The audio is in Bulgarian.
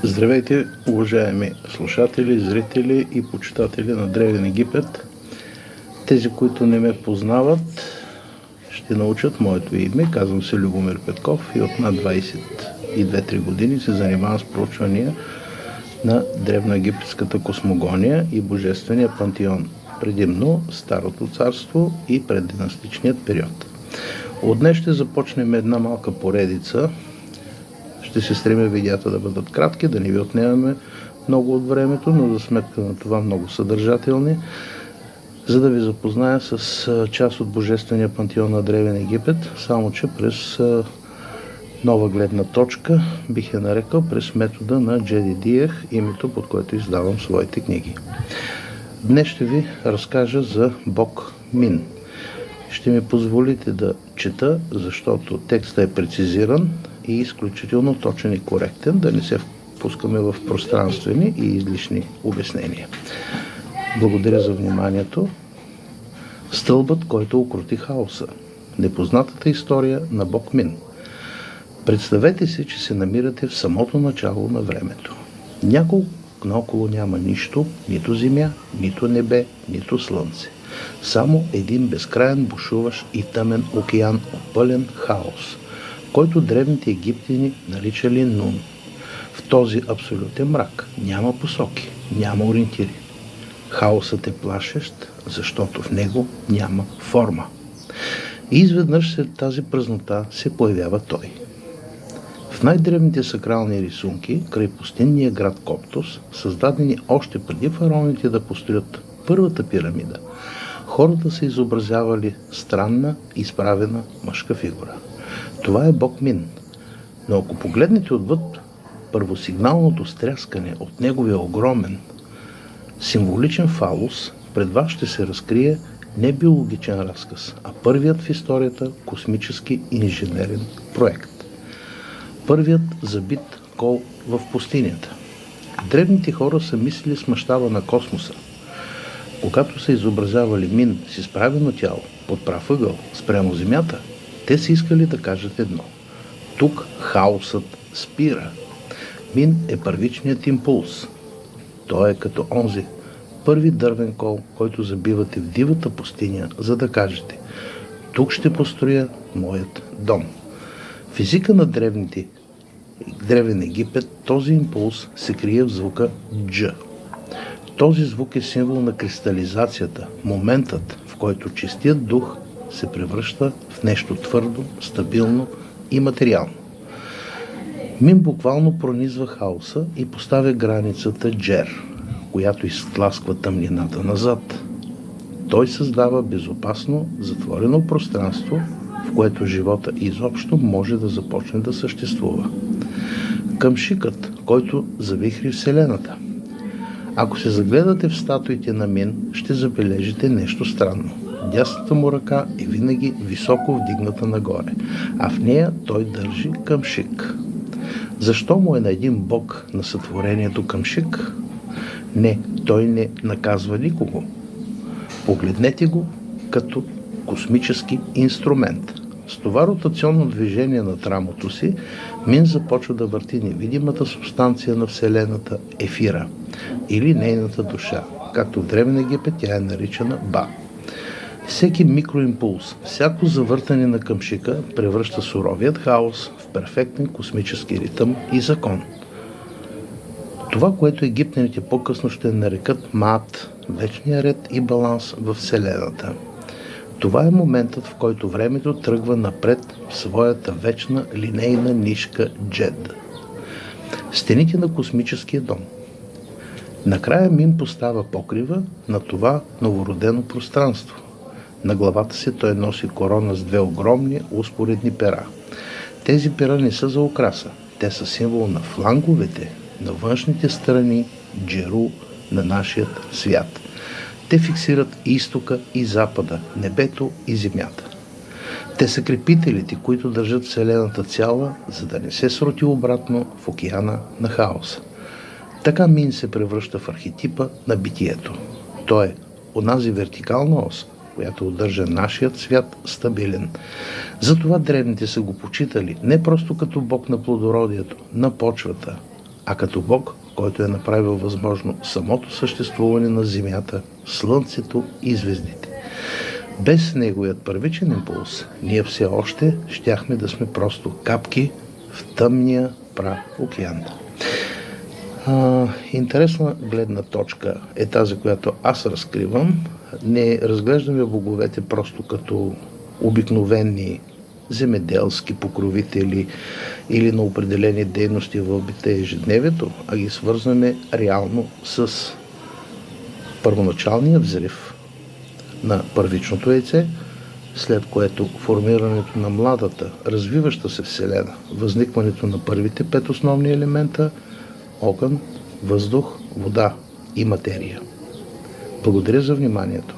Здравейте, уважаеми слушатели, зрители и почитатели на Древен Египет. Тези, които не ме познават, ще научат моето име. Казвам се Любомир Петков и от над 22-3 години се занимавам с проучвания на древноегипетската космогония и божествения пантеон, предимно Старото царство и преддинастичният период. От днес ще започнем една малка поредица. Ще се стремя видеята да бъдат кратки, да не ви отнемаме много от времето, но за сметка на това много съдържателни, за да ви запозная с част от божествения пантеон на Древен Египет, само че през нова гледна точка, бих я нарекал през метода на Джеди Диех, името под което издавам своите книги. Днес ще ви разкажа за бог Мин. Ще ми позволите да чета, защото текстът е прецизиран и изключително точен и коректен, да не се впускаме в пространствени и излишни обяснения. Благодаря за вниманието. Стълбът, който укрути хаоса. Непознатата история на бог Мин. Представете си, че се намирате в самото начало на времето. Няколко наоколо няма нищо, нито земя, нито небе, нито слънце. Само един безкрайен бушуващ и тъмен океан от пълен хаос, който древните египтяни наричали Нун. В този абсолютен мрак няма посоки, няма ориентири. Хаосът е плашещ, защото в него няма форма. И изведнъж след тази празнота се появява той. В най-древните сакрални рисунки, край пустинния град Коптос, създадени още преди фараоните да построят първата пирамида, хората са изобразявали странна, изправена мъжка фигура. Това е бог Мин. Но ако погледнете отвъд първосигналното стряскане от неговия огромен, символичен фалус, пред вас ще се разкрие не биологичен разказ, а първият в историята космически инженерен проект. Първият забит кол в пустинята. Древните хора са мислили с мащаба на космоса. Когато са изобразявали Мин с изправено тяло, под прав ъгъл, спрямо Земята, те са искали да кажат едно. Тук хаосът спира. Мин е първичният импулс. Той е като онзи първи дървен кол, който забивате в дивата пустиня, за да кажете тук ще построя моят дом. В езика на Древен Египет този импулс се крие в звука Дж. Този звук е символ на кристализацията, моментът, в който чистият дух се превръща в нещо твърдо, стабилно и материално. Мин буквално пронизва хаоса и поставя границата Джер, която изтласква тъмнината назад. Той създава безопасно, затворено пространство, в което живота изобщо може да започне да съществува. Къмшикът, който завихри Вселената. Ако се загледате в статуите на Мин, ще забележите нещо странно. Дясната му ръка е винаги високо вдигната нагоре, а в нея той държи къмшик. Защо му е на един бог на сътворението къмшик? Не, той не наказва никого. Погледнете го като космически инструмент. С това ротационно движение на рамото си, Мин започва да върти невидимата субстанция на Вселената – ефира, или нейната душа, както в Древен Египет тя е наричана Ба. Всеки микроимпулс, всяко завъртане на къмшика превръща суровият хаос в перфектен космически ритъм и закон. Това, което египтяните по-късно ще нарекат Маат, вечния ред и баланс в Вселената. Това е моментът, в който времето тръгва напред в своята вечна линейна нишка Джед. Стените на космическия дом. Накрая Мин поставя покрива на това новородено пространство. На главата си той носи корона с две огромни успоредни пера. Тези пера не са за украса. Те са символ на фланговете, на външните страни, Джеру на нашия свят. Те фиксират изтока и запада, небето и земята. Те са крепителите, които държат Вселената цяла, за да не се срути обратно в океана на хаоса. Така Мин се превръща в архетипа на битието. Той е онази вертикална ос, която удържа нашият свят стабилен. Затова древните са го почитали не просто като бог на плодородието, на почвата, а като Бог, който е направил възможно самото съществуване на Земята, Слънцето и звездите. Без неговият първичен импулс, ние все още щяхме да сме просто капки в тъмния океан. Интересна гледна точка е тази, която аз разкривам. Не разглеждаме боговете просто като обикновени земеделски покровители или на определени дейности в бите ежедневието, а ги свързваме реално с първоначалния взрив на първичното яйце, след което формирането на младата, развиваща се Вселена, възникването на първите 5 основни елемента – огън, въздух, вода и материя. Благодаря за вниманието.